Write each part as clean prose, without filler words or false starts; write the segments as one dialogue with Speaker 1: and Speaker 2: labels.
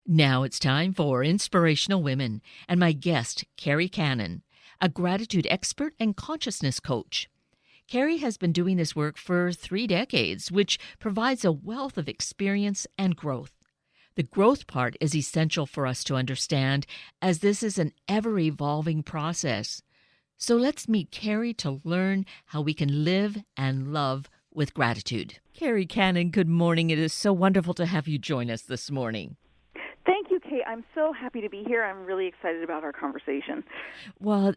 Speaker 1: Now it's time for Inspirational Women and my guest, Kerri Kannen, a gratitude expert and consciousness coach. Kerri has been doing this work for 3 decades, which provides a wealth of experience and growth. The growth part is essential for us to understand, as this is an ever-evolving process. So let's meet Kerri to learn how we can live and love with gratitude. Kerri Kannen, good morning. It is so wonderful to have you join us this morning.
Speaker 2: Thank you, Kate. I'm so happy to be here. I'm really excited about our conversation.
Speaker 1: Well,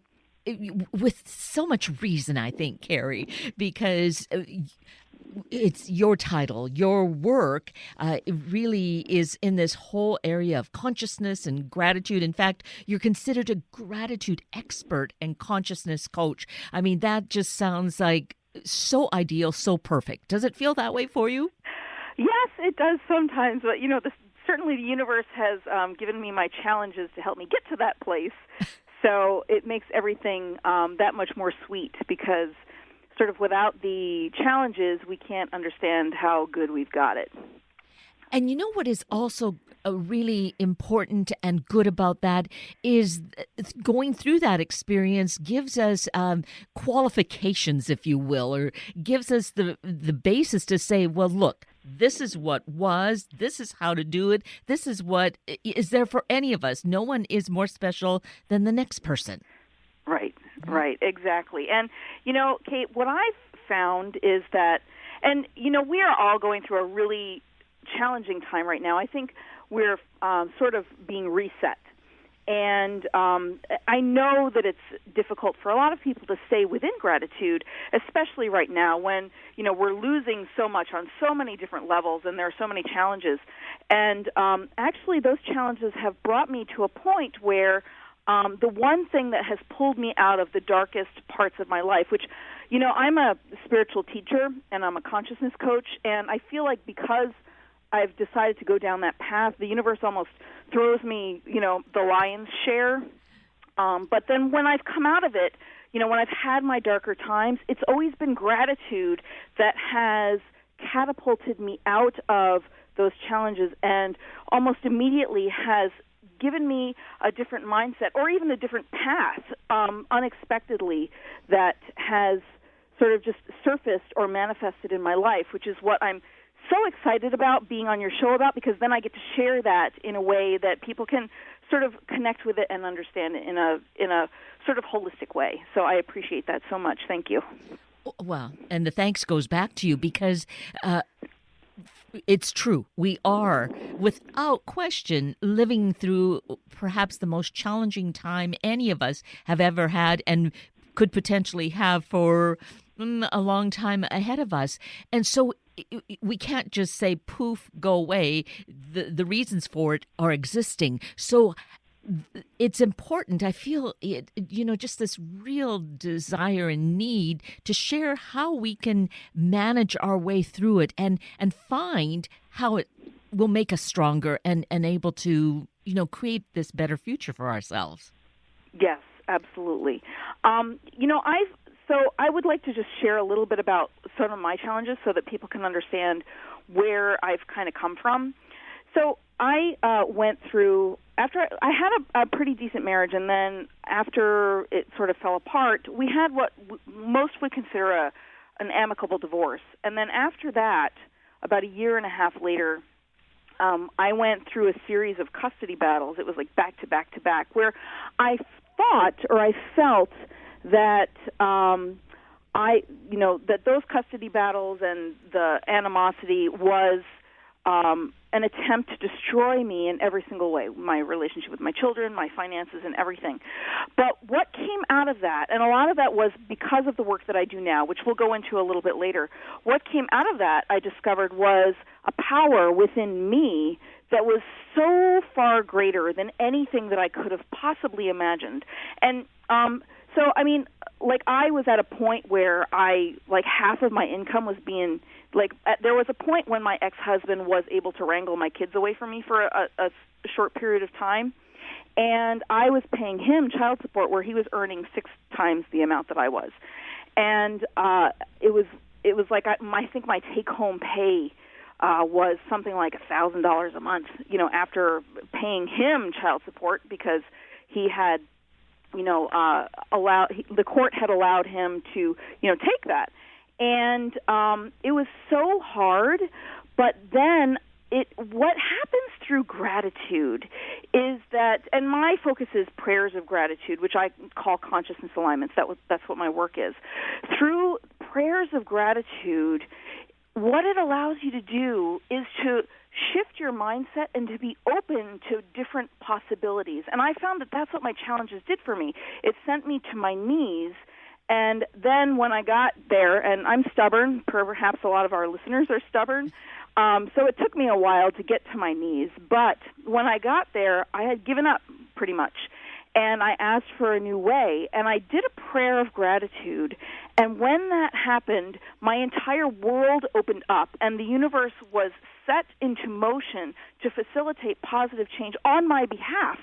Speaker 1: with so much reason, I think, Kerri, because it's your title, your work it really is in this whole area of consciousness and gratitude. In fact, you're considered a gratitude expert and consciousness coach. I mean, that just sounds like so ideal, so perfect. Does it feel that way for you?
Speaker 2: Yes, it does sometimes, but certainly the universe has given me my challenges to help me get to that place. So it makes everything that much more sweet, because sort of without the challenges, we can't understand how good we've got it.
Speaker 1: And you know what is also really important and good about that is going through that experience gives us qualifications, if you will, or gives us the basis to say, well, look, this is what was, this is how to do it, this is what is there for any of us. No one is more special than the next person.
Speaker 2: Right, exactly. And, Kate, what I've found is that, and, we are all going through a really challenging time right now. I think we're sort of being reset. And I know that it's difficult for a lot of people to stay within gratitude, especially right now when, we're losing so much on so many different levels and there are so many challenges. And actually those challenges have brought me to a point where the one thing that has pulled me out of the darkest parts of my life, which, I'm a spiritual teacher and I'm a consciousness coach, and I feel like because I've decided to go down that path, the universe almost throws me, the lion's share. But then when I've come out of it, when I've had my darker times, it's always been gratitude that has catapulted me out of those challenges and almost immediately has given me a different mindset or even a different path unexpectedly that has sort of just surfaced or manifested in my life, which is what I'm so excited about being on your show about, because then I get to share that in a way that people can sort of connect with it and understand it in a sort of holistic way. So I appreciate that so much. Thank you.
Speaker 1: Well, and the thanks goes back to you because it's true. We are, without question, living through perhaps the most challenging time any of us have ever had and could potentially have for a long time ahead of us. And so we can't just say, poof, go away. The reasons for it are existing. So it's important. I feel it, just this real desire and need to share how we can manage our way through it and find how it will make us stronger and able to, create this better future for ourselves.
Speaker 2: Yes, absolutely. So I would like to just share a little bit about some of my challenges so that people can understand where I've kind of come from. So I went through, after I had a pretty decent marriage, and then after it sort of fell apart, we had what most would consider an amicable divorce. And then after that, about a year and a half later, I went through a series of custody battles. It was like back to back to back, where I felt that that those custody battles and the animosity was an attempt to destroy me in every single way, my relationship with my children, my finances, and everything. But what came out of that, and a lot of that was because of the work that I do now, which we'll go into a little bit later, what came out of that, I discovered, was a power within me that was so far greater than anything that I could have possibly imagined. And so, I mean, I was at a point where half of my income was being, there was a point when my ex-husband was able to wrangle my kids away from me for a short period of time, and I was paying him child support where he was earning 6 times the amount that I was. And it was like I think my take-home pay was something like $1,000 a month, after paying him child support because he had, the court had allowed him to, take that. And it was so hard, but then what happens through gratitude is that, and my focus is prayers of gratitude, which I call consciousness alignments. That's what my work is. Through prayers of gratitude, what it allows you to do is to shift your mindset and to be open to different possibilities. And I found that that's what my challenges did for me. It sent me to my knees. And then when I got there, and I'm stubborn, perhaps a lot of our listeners are stubborn, so it took me a while to get to my knees. But when I got there, I had given up pretty much. And I asked for a new way, and I did a prayer of gratitude. And when that happened, my entire world opened up, and the universe was set into motion to facilitate positive change on my behalf.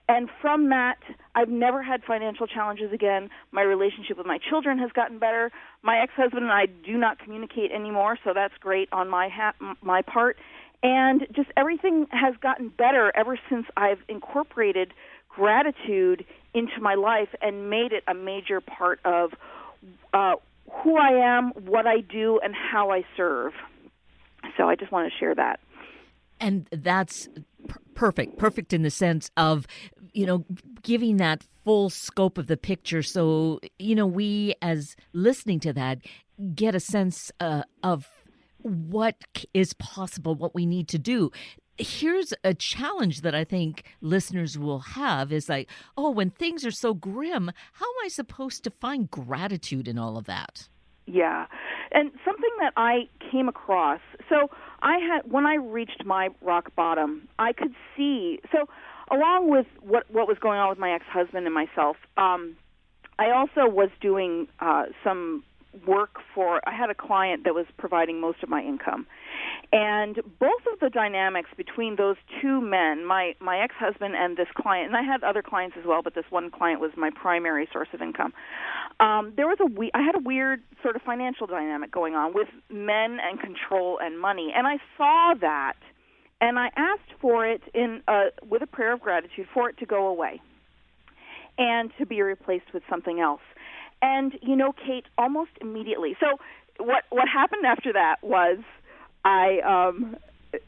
Speaker 2: And from that, I've never had financial challenges again. My relationship with my children has gotten better. My ex-husband and I do not communicate anymore, so that's great on my part. And just everything has gotten better ever since I've incorporated gratitude into my life and made it a major part of who I am, what I do, and how I serve. So I just want to share that.
Speaker 1: And that's perfect in the sense of, giving that full scope of the picture. So, we as listening to that get a sense of what is possible, what we need to do. Here's a challenge that I think listeners will have is like, when things are so grim, how am I supposed to find gratitude in all of that?
Speaker 2: Yeah. And something that I came across, so when I reached my rock bottom, I could see, so along with what was going on with my ex-husband and myself, I also was doing some work I had a client that was providing most of my income. And both of the dynamics between those two men, my ex-husband and this client, and I had other clients as well, but this one client was my primary source of income. I had a weird sort of financial dynamic going on with men and control and money. And I saw that, and I asked for it with a prayer of gratitude for it to go away and to be replaced with something else. And, Kate, almost immediately. So what happened after that was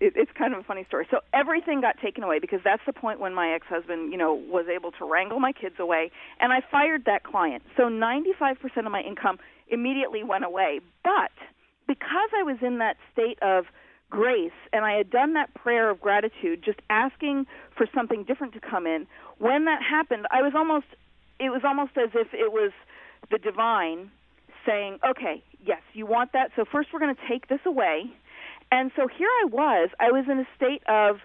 Speaker 2: it's kind of a funny story. So everything got taken away because that's the point when my ex-husband, was able to wrangle my kids away, and I fired that client. So 95% of my income immediately went away. But because I was in that state of grace and I had done that prayer of gratitude, just asking for something different to come in, when that happened, it was almost as if it was the divine saying, okay, yes, you want that, so first we're going to take this away. And so here I was in a state of,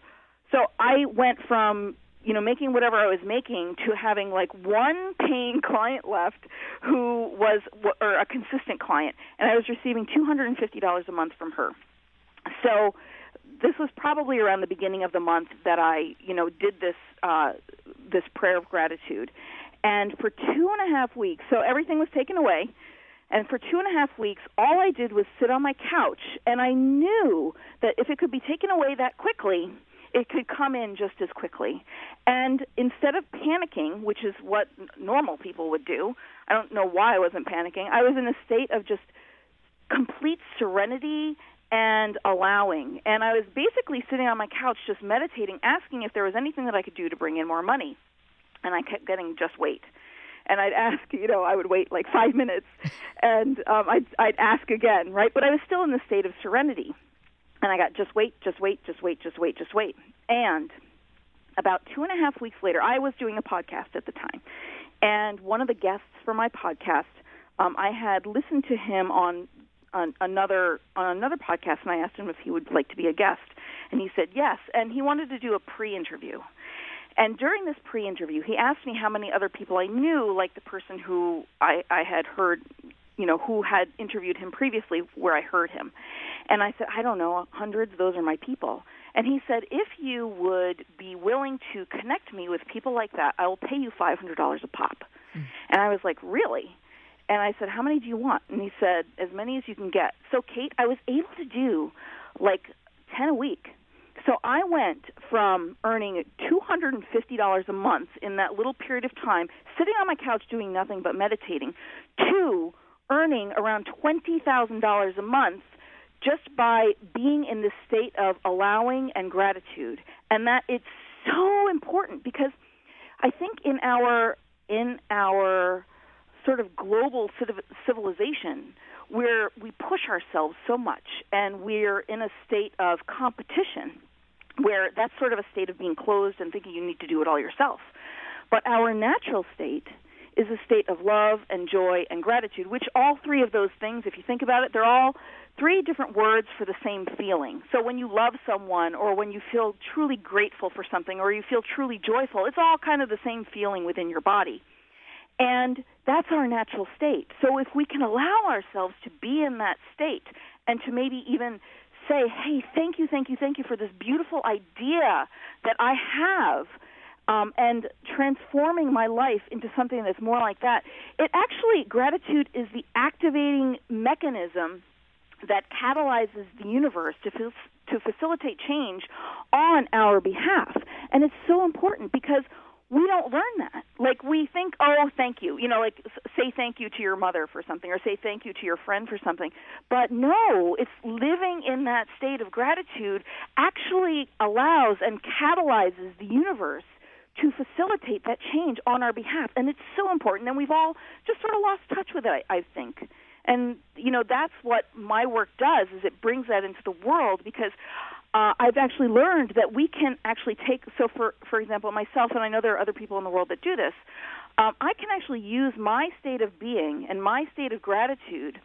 Speaker 2: so I went from, making whatever I was making to having like one paying client left who was, or a consistent client, and I was receiving $250 a month from her. So this was probably around the beginning of the month that I, did this prayer of gratitude. And for 2.5 weeks, so everything was taken away, and for 2.5 weeks, all I did was sit on my couch, and I knew that if it could be taken away that quickly, it could come in just as quickly. And instead of panicking, which is what normal people would do, I don't know why I wasn't panicking, I was in a state of just complete serenity and allowing. And I was basically sitting on my couch just meditating, asking if there was anything that I could do to bring in more money. And I kept getting just wait. And I'd ask, I would wait like 5 minutes, and I'd ask again, right? But I was still in the state of serenity. And I got just wait. And about 2.5 weeks later, I was doing a podcast at the time. And one of the guests for my podcast, I had listened to him on another podcast, and I asked him if he would like to be a guest. And he said yes, and he wanted to do a pre-interview. And during this pre-interview, he asked me how many other people I knew, like the person who I had heard, who had interviewed him previously where I heard him. And I said, I don't know, hundreds, those are my people. And he said, if you would be willing to connect me with people like that, I will pay you $500 a pop. Mm. And I was like, really? And I said, how many do you want? And he said, as many as you can get. So, Kate, I was able to do like 10 a week. So I went from earning $250 a month in that little period of time, sitting on my couch doing nothing but meditating, to earning around $20,000 a month just by being in this state of allowing and gratitude. And that it's so important, because I think in our sort of global civilization, where we push ourselves so much and we're in a state of competition, where that's sort of a state of being closed and thinking you need to do it all yourself. But our natural state is a state of love and joy and gratitude, which all three of those things, if you think about it, they're all three different words for the same feeling. So when you love someone, or when you feel truly grateful for something, or you feel truly joyful, it's all kind of the same feeling within your body. And that's our natural state. So if we can allow ourselves to be in that state, and to maybe even say, hey, thank you for this beautiful idea that I have, and transforming my life into something that's more like that. Gratitude is the activating mechanism that catalyzes the universe to facilitate change on our behalf. And it's so important, because we don't learn that. Like, we think, oh, thank you. Like, say thank you to your mother for something, or say thank you to your friend for something. But no, it's living in that state of gratitude actually allows and catalyzes the universe to facilitate that change on our behalf. And it's so important. And we've all just sort of lost touch with it, I think. And, that's what my work does, is it brings that into the world, because I've actually learned that we can actually take, so for example, myself, and I know there are other people in the world that do this, I can actually use my state of being and my state of gratitude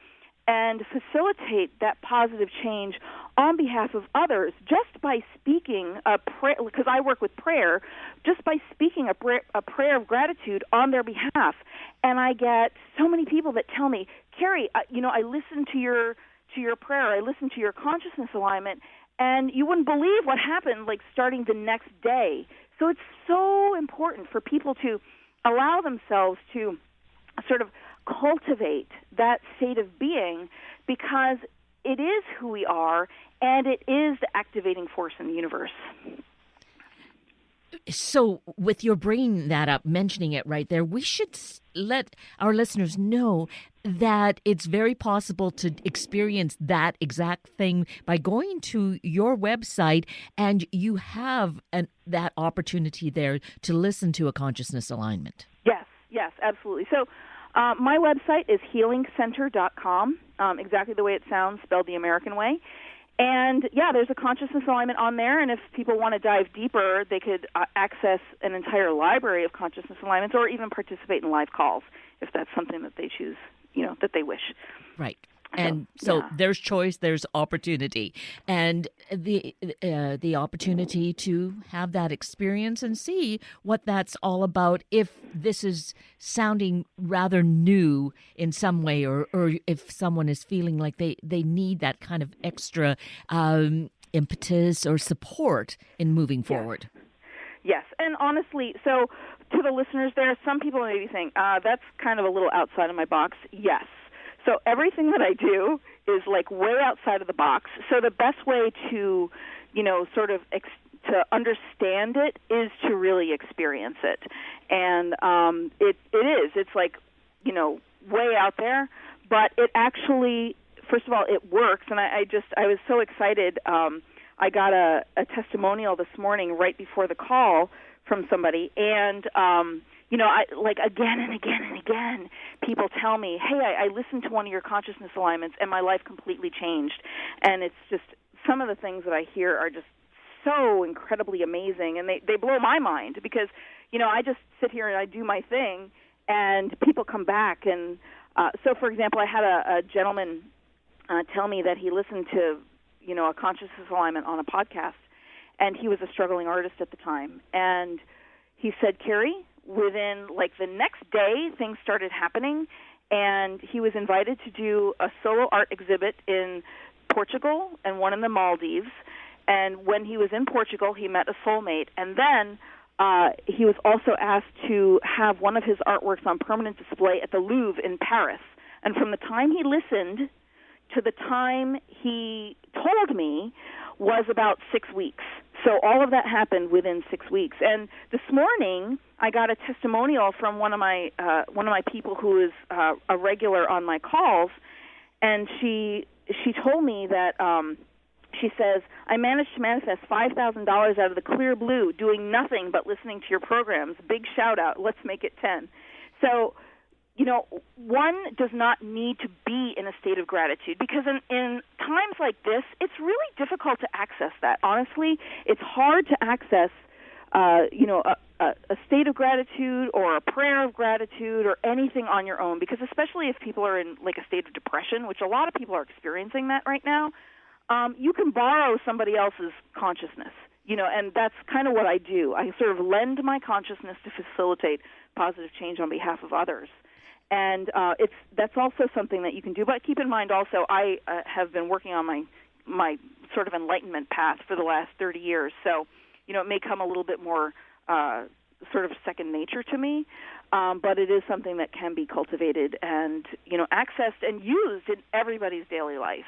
Speaker 2: and facilitate that positive change on behalf of others just by speaking a prayer, because I work with prayer, just by speaking a prayer of gratitude on their behalf. And I get so many people that tell me, Kerri, I listened to your prayer, I listened to your consciousness alignment, and you wouldn't believe what happened, like, starting the next day. So it's so important for people to allow themselves to sort of cultivate that state of being, because it is who we are, and it is the activating force in the universe.
Speaker 1: So with your bringing that up, mentioning it right there, we should let our listeners know that it's very possible to experience that exact thing by going to your website, and you have that opportunity there to listen to a consciousness alignment.
Speaker 2: Yes, absolutely. So my website is healingcenter.com, exactly the way it sounds, spelled the American way. And, there's a consciousness alignment on there, and if people want to dive deeper, they could access an entire library of consciousness alignments, or even participate in live calls if that's something that they choose, that they wish.
Speaker 1: Right. And so there's choice, there's opportunity, and the opportunity to have that experience and see what that's all about, if this is sounding rather new in some way, or if someone is feeling like they need that kind of extra impetus or support in moving forward.
Speaker 2: Yes, and honestly, so to the listeners there, some people may be saying, that's kind of a little outside of my box. Yes. So everything that I do is like way outside of the box. So the best way to, sort of to understand it is to really experience it. And it is. It's like, way out there, but it actually, first of all, it works. And I was so excited. I got a testimonial this morning right before the call from somebody, and I like again and again and again, people tell me, hey, I listened to one of your consciousness alignments and my life completely changed. And it's just, some of the things that I hear are just so incredibly amazing, and they blow my mind, because, I just sit here and I do my thing, and people come back. And so, for example, I had a gentleman tell me that he listened to, a consciousness alignment on a podcast, and he was a struggling artist at the time. And he said, Kerri, within like the next day, things started happening, and he was invited to do a solo art exhibit in Portugal and one in the Maldives. And when he was in Portugal, he met a soulmate, and then he was also asked to have one of his artworks on permanent display at the Louvre in Paris. And from the time he listened to the time he told me was about 6 weeks. So all of that happened within 6 weeks. And this morning, I got a testimonial from one of my people who is a regular on my calls, and she told me that she says, I managed to manifest $5,000 out of the clear blue, doing nothing but listening to your programs. Big shout out. Let's make it 10. So, one does not need to be in a state of gratitude, because in times like this, it's really difficult to access that. Honestly, it's hard to access, a state of gratitude or a prayer of gratitude or anything on your own, because especially if people are in like a state of depression, which a lot of people are experiencing that right now, you can borrow somebody else's consciousness, and that's kind of what I do. I sort of lend my consciousness to facilitate positive change on behalf of others. And that's also something that you can do. But keep in mind also, I have been working on my sort of enlightenment path for the last 30 years. So, it may come a little bit more sort of second nature to me, but it is something that can be cultivated and, accessed and used in everybody's daily life.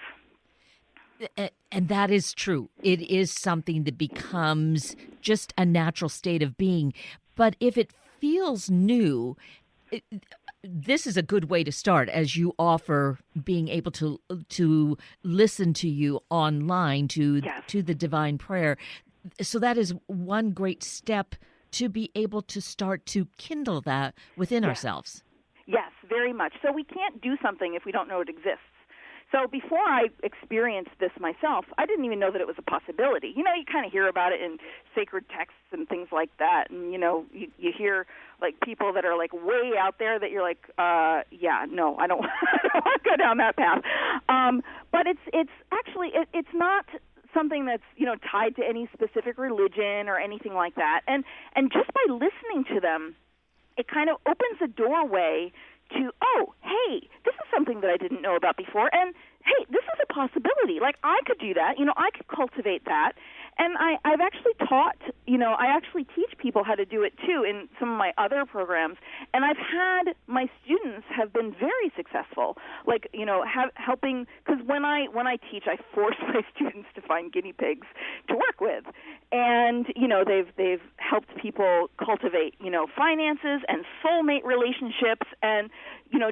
Speaker 1: And that is true. It is something that becomes just a natural state of being. But if it feels new, this is a good way to start, as you offer being able to listen to you online, to the divine prayer. So that is one great step to be able to start to kindle that within ourselves.
Speaker 2: Yes, very much. So we can't do something if we don't know it exists. So before I experienced this myself, I didn't even know that it was a possibility. You kind of hear about it in sacred texts and things like that, and you hear like people that are like way out there that you're like, no, I don't want to go down that path. But it's actually it's not something that's tied to any specific religion or anything like that. And just by listening to them, it kind of opens a doorway to, oh, hey, this is something that I didn't know about before, and hey, this is a possibility. Like, I could do that. I could cultivate that. And I've actually taught, I actually teach people how to do it, too, in some of my other programs. And I've had my students have been very successful, like, helping, because when I teach, I force my students to find guinea pigs to work with. And, they've helped people cultivate, finances and soulmate relationships and,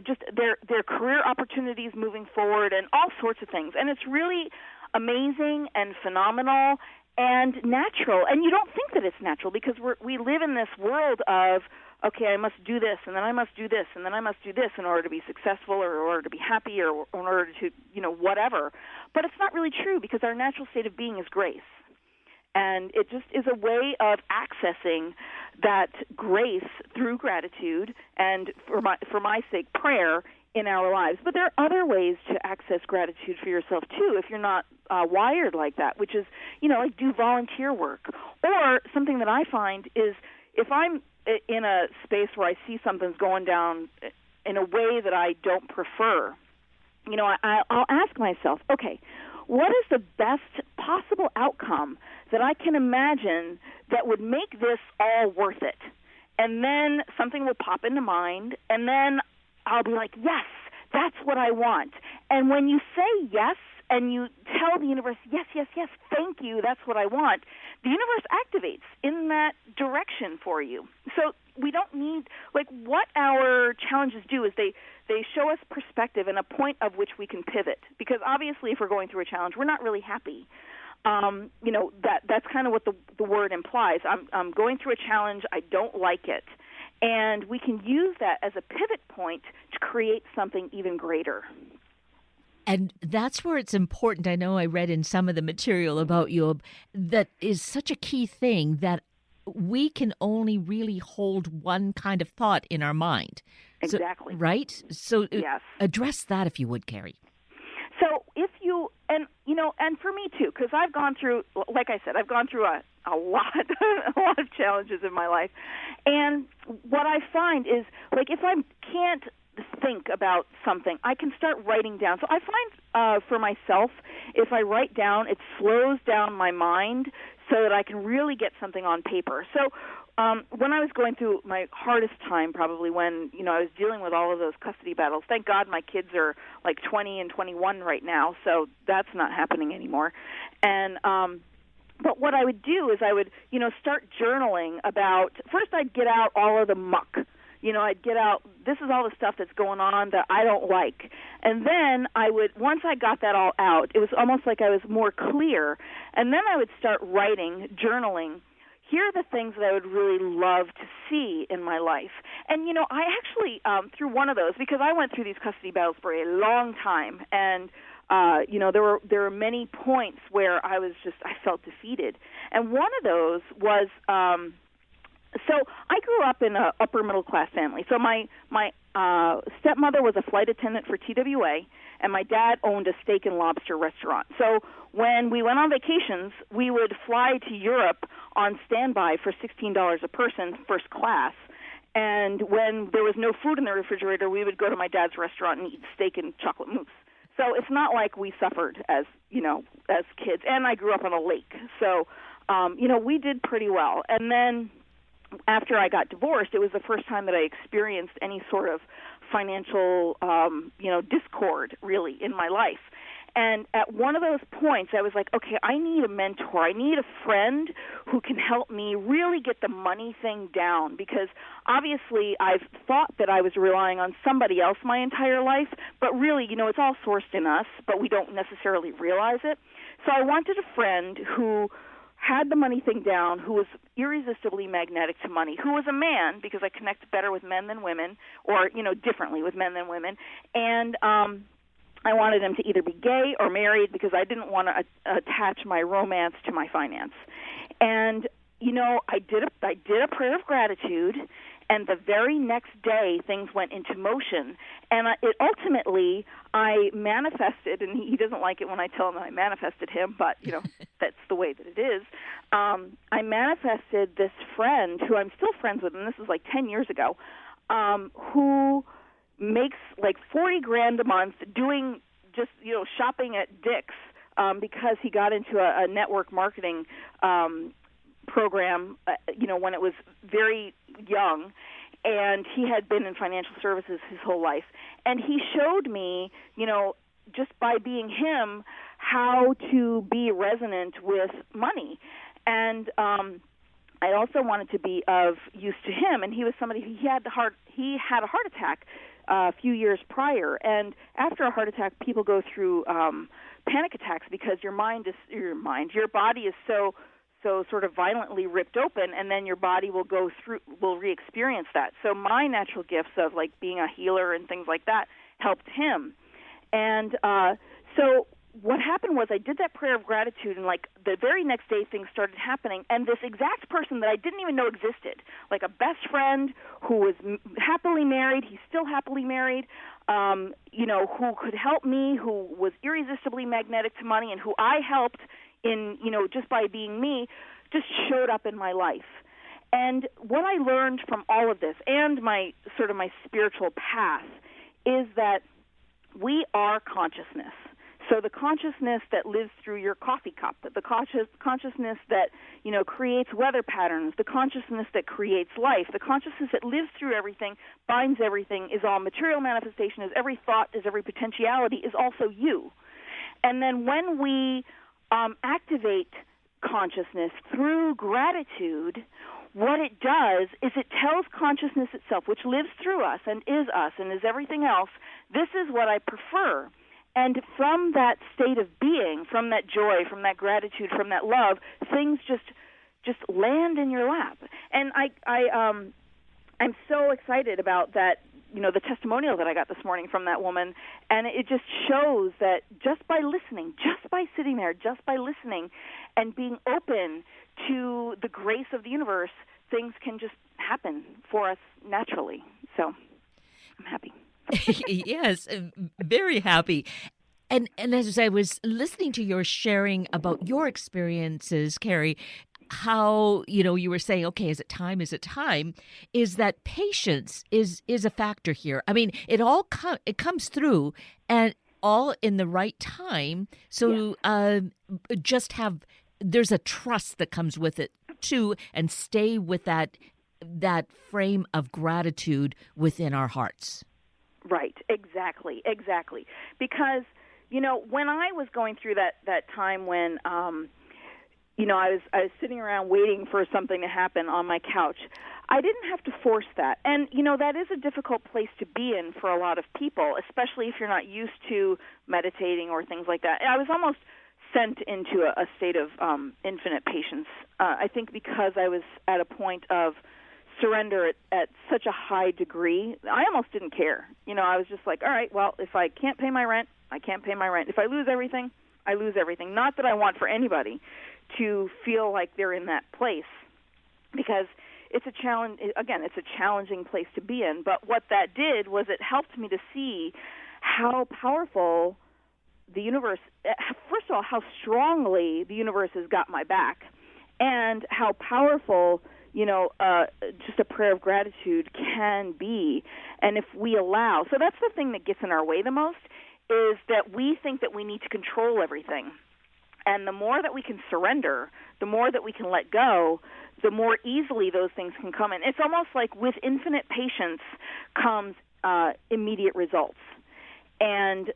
Speaker 2: just their career opportunities moving forward and all sorts of things. And it's really amazing and phenomenal and natural. And you don't think that it's natural, because we live in this world of, okay, I must do this, and then I must do this, and then I must do this in order to be successful or in order to be happy or in order to, whatever. But it's not really true, because our natural state of being is grace. And it just is a way of accessing that grace through gratitude and, for my sake, prayer in our lives. But there are other ways to access gratitude for yourself, too, if you're not wired like that, which is, like do volunteer work. Or something that I find is if I'm in a space where I see something's going down in a way that I don't prefer, I'll ask myself, okay, what is the best possible outcome that I can imagine that would make this all worth it? And then something will pop into mind, and then I'll be like, yes, that's what I want. And when you say yes and you tell the universe, yes, yes, yes, thank you, that's what I want, the universe activates in that direction for you. So we don't need, like, what our challenges do is they show us perspective and a point of which we can pivot. Because obviously if we're going through a challenge, we're not really happy. That's kind of what the word implies. I'm going through a challenge, I don't like it. And we can use that as a pivot point to create something even greater.
Speaker 1: And that's where it's important. I know I read in some of the material about you that is such a key thing, that we can only really hold one kind of thought in our mind.
Speaker 2: Exactly.
Speaker 1: So, right? So
Speaker 2: yes.
Speaker 1: Address that, if you would, Kerri.
Speaker 2: So if you, and for me too, because I've gone through, like I said, I've gone through a lot of challenges in my life. And what I find is, like, if I can't think about something, I can start writing down. So I find for myself, if I write down, it slows down my mind so that I can really get something on paper. So when I was going through my hardest time, probably when, I was dealing with all of those custody battles, thank God my kids are like 20 and 21 right now, so that's not happening anymore. And but what I would do is I would, start journaling about, first I'd get out all of the muck. I'd get out, this is all the stuff that's going on that I don't like. And then once I got that all out, it was almost like I was more clear. And then I would start writing, journaling. Here are the things that I would really love to see in my life. And, I actually, through one of those, because I went through these custody battles for a long time, and there were many points where I felt defeated. And one of those was, so I grew up in an upper middle class family. So my stepmother was a flight attendant for TWA, and my dad owned a steak and lobster restaurant. So when we went on vacations, we would fly to Europe on standby for $16 a person, first class. And when there was no food in the refrigerator, we would go to my dad's restaurant and eat steak and chocolate mousse. So it's not like we suffered as kids. And I grew up on a lake. So, we did pretty well. And then after I got divorced, it was the first time that I experienced any sort of financial, discord, really, in my life. And at one of those points, I was like, okay, I need a mentor. I need a friend who can help me really get the money thing down, because obviously I've thought that I was relying on somebody else my entire life, but really, it's all sourced in us, but we don't necessarily realize it. So I wanted a friend who had the money thing down, who was irresistibly magnetic to money, who was a man, because I connect better with men than women, or, differently with men than women, and I wanted him to either be gay or married, because I didn't want to attach my romance to my finance. And, I did a prayer of gratitude, and the very next day things went into motion. And I manifested, and he doesn't like it when I tell him that I manifested him, but, that's the way that it is. I manifested this friend who I'm still friends with, and this is like 10 years ago, who makes like $40,000 a month doing just, shopping at Dick's, because he got into a network marketing program, when it was very young, and he had been in financial services his whole life. And he showed me, just by being him, how to be resonant with money. And I also wanted to be of use to him, and he was somebody he had a heart attack a few years prior. And after a heart attack, people go through panic attacks because your body is so sort of violently ripped open, and then your body will re-experience that. So my natural gifts of like being a healer and things like that helped him. And so what happened was I did that prayer of gratitude, and like the very next day things started happening, and this exact person that I didn't even know existed, like a best friend who was happily married, he's still happily married, who could help me, who was irresistibly magnetic to money, and who I helped in, just by being me, just showed up in my life. And what I learned from all of this, and my spiritual path, is that we are consciousness. So the consciousness that lives through your coffee cup, the consciousness that, creates weather patterns, the consciousness that creates life, the consciousness that lives through everything, binds everything, is all material manifestation, is every thought, is every potentiality, is also you. And then when we activate consciousness through gratitude, what it does is it tells consciousness itself, which lives through us and is everything else, this is what I prefer. And from that state of being, from that joy, from that gratitude, from that love, things just land in your lap. And I'm so excited about that, the testimonial that I got this morning from that woman. And it just shows that just by listening, just by sitting there, just by listening and being open to the grace of the universe, things can just happen for us naturally. So I'm happy.
Speaker 1: Yes, very happy. And as I was listening to your sharing about your experiences, Kerri, how, you were saying, okay, is it time? Is that patience is a factor here. I mean, it comes through and all in the right time. So just have there's a trust that comes with it too, and stay with that frame of gratitude within our hearts.
Speaker 2: Right, exactly. Because, when I was going through that time when, I was sitting around waiting for something to happen on my couch, I didn't have to force that. And, that is a difficult place to be in for a lot of people, especially if you're not used to meditating or things like that. I was almost sent into a state of infinite patience. I think because I was at a point of surrender at such a high degree, I almost didn't care. I was just like, all right, well, if I can't pay my rent, I can't pay my rent. If I lose everything, I lose everything. Not that I want for anybody to feel like they're in that place, because it's a challenge. Again, it's a challenging place to be in. But what that did was it helped me to see how powerful the universe, first of all, how strongly the universe has got my back, and how powerful just a prayer of gratitude can be. And if we allow, so that's the thing that gets in our way the most, is that we think that we need to control everything. And the more that we can surrender, the more that we can let go, the more easily those things can come in. It's almost like with infinite patience comes immediate results. And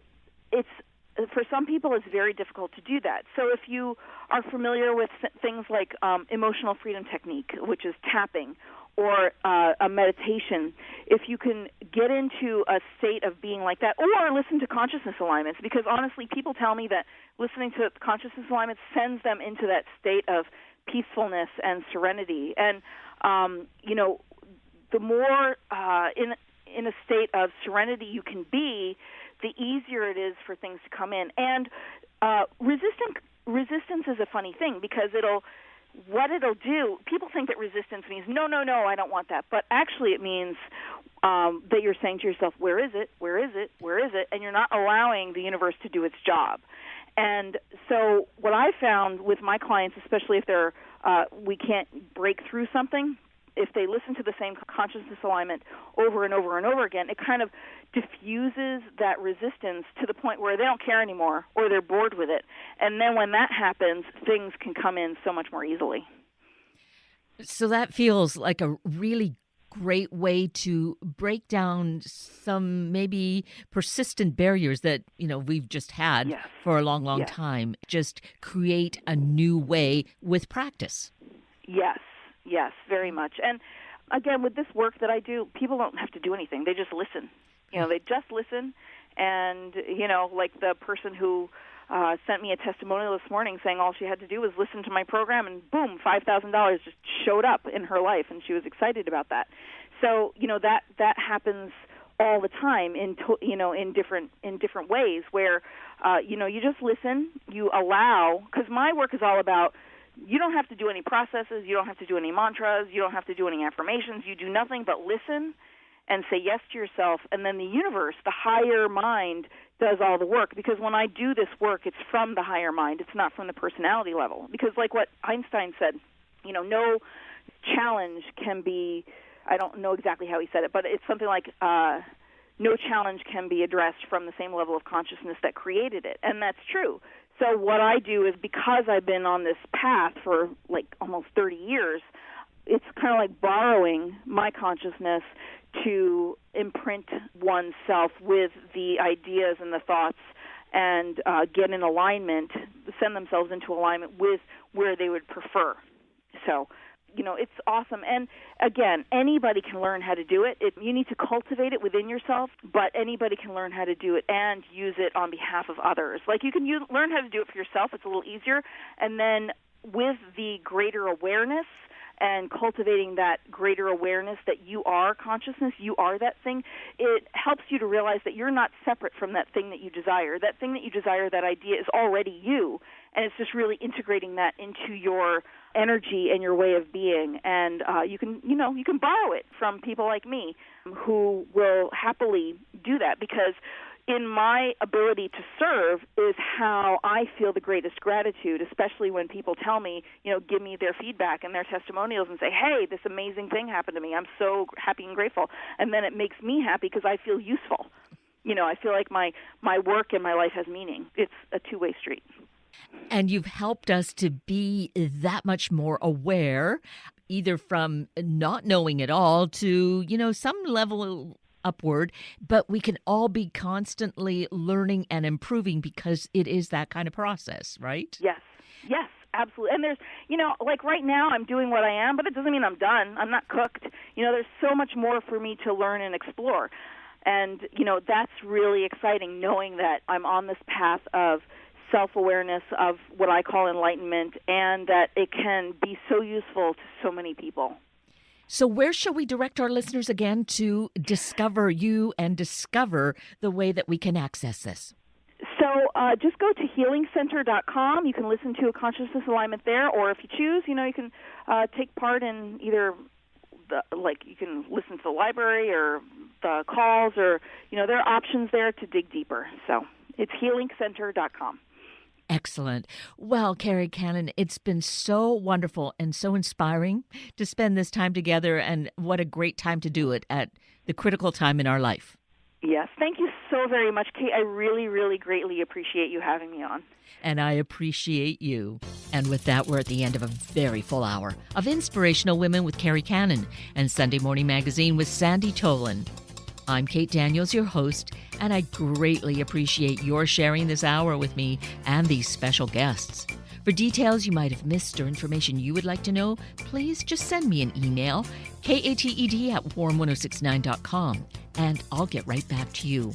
Speaker 2: for some people, it's very difficult to do that. So if you are familiar with things like emotional freedom technique, which is tapping, or a meditation, if you can get into a state of being like that, or listen to consciousness alignments, because honestly, people tell me that listening to consciousness alignments sends them into that state of peacefulness and serenity. And, the more in a state of serenity you can be, the easier it is for things to come in. And resistance is a funny thing, because what it'll do, people think that resistance means, no, I don't want that. But actually it means that you're saying to yourself, where is it? And you're not allowing the universe to do its job. And so what I found with my clients, especially if we can't break through something, if they listen to the same consciousness alignment over and over and over again, it kind of diffuses that resistance to the point where they don't care anymore, or they're bored with it. And then when that happens, things can come in so much more easily.
Speaker 1: So that feels like a really great way to break down some maybe persistent barriers that, we've just had for a long time. Just create a new way with practice. Yes, very much. And again, with this work that I do, people don't have to do anything. They just listen. They just listen. And, like the person who sent me a testimonial this morning saying all she had to do was listen to my program, and boom, $5,000 just showed up in her life, and she was excited about that. So, that happens all the time in different ways where, you just listen, you allow, because my work is all about, you don't have to do any processes, you don't have to do any mantras, you don't have to do any affirmations, you do nothing but listen and say yes to yourself, and then the universe, the higher mind, does all the work. Because when I do this work, it's from the higher mind, it's not from the personality level. Because like what Einstein said, no challenge can be, I don't know exactly how he said it, but it's something like no challenge can be addressed from the same level of consciousness that created it. And that's true. So what I do is, because I've been on this path for like almost 30 years, it's kind of like borrowing my consciousness to imprint oneself with the ideas and the thoughts, and get in alignment, send themselves into alignment with where they would prefer. So, it's awesome. And again, anybody can learn how to do it. You need to cultivate it within yourself, but anybody can learn how to do it and use it on behalf of others. Like you can learn how to do it for yourself. It's a little easier. And then with the greater awareness and cultivating that greater awareness that you are consciousness, you are that thing, it helps you to realize that you're not separate from that thing that you desire. That thing that you desire, that idea, is already you, and it's just really integrating that into your energy and your way of being. And you can borrow it from people like me who will happily do that, because in my ability to serve is how I feel the greatest gratitude, especially when people tell me, give me their feedback and their testimonials and say, hey, this amazing thing happened to me. I'm so happy and grateful. And then it makes me happy because I feel useful. I feel like my work and my life has meaning. It's a two-way street. And you've helped us to be that much more aware, either from not knowing at all to, some level upward, but we can all be constantly learning and improving because it is that kind of process, right?
Speaker 2: Yes. Yes, absolutely. And there's, like right now I'm doing what I am, but it doesn't mean I'm done. I'm not cooked. There's so much more for me to learn and explore. And, that's really exciting, knowing that I'm on this path of self-awareness, of what I call enlightenment, and that it can be so useful to so many people.
Speaker 1: So where shall we direct our listeners again to discover you and discover the way that we can access this?
Speaker 2: So just go to healingcenter.com. You can listen to a consciousness alignment there, or if you choose, you can take part in either you can listen to the library or the calls, or there are options there to dig deeper. So it's healingcenter.com.
Speaker 1: Excellent. Well, Kerri Kannen, it's been so wonderful and so inspiring to spend this time together, and what a great time to do it at the critical time in our life.
Speaker 2: Yes, thank you so very much, Kate. I really, really greatly appreciate you having me on.
Speaker 1: And I appreciate you. And with that, we're at the end of a very full hour of Inspirational Women with Kerri Kannen and Sunday Morning Magazine with Sandy Tolan. I'm Kate Daniels, your host, and I greatly appreciate your sharing this hour with me and these special guests. For details you might have missed or information you would like to know, please just send me an email, kated@warm1069.com, and I'll get right back to you.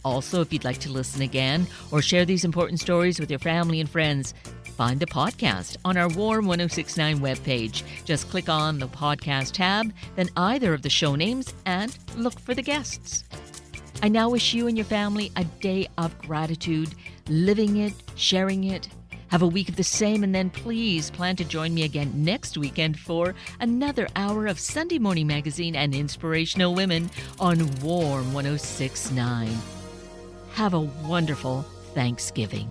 Speaker 1: Also, if you'd like to listen again or share these important stories with your family and friends, find the podcast on our Warm 1069 webpage. Just click on the podcast tab, then either of the show names, and look for the guests. I now wish you and your family a day of gratitude, living it, sharing it. Have a week of the same, and then please plan to join me again next weekend for another hour of Sunday Morning Magazine and Inspirational Women on Warm 1069. Have a wonderful Thanksgiving.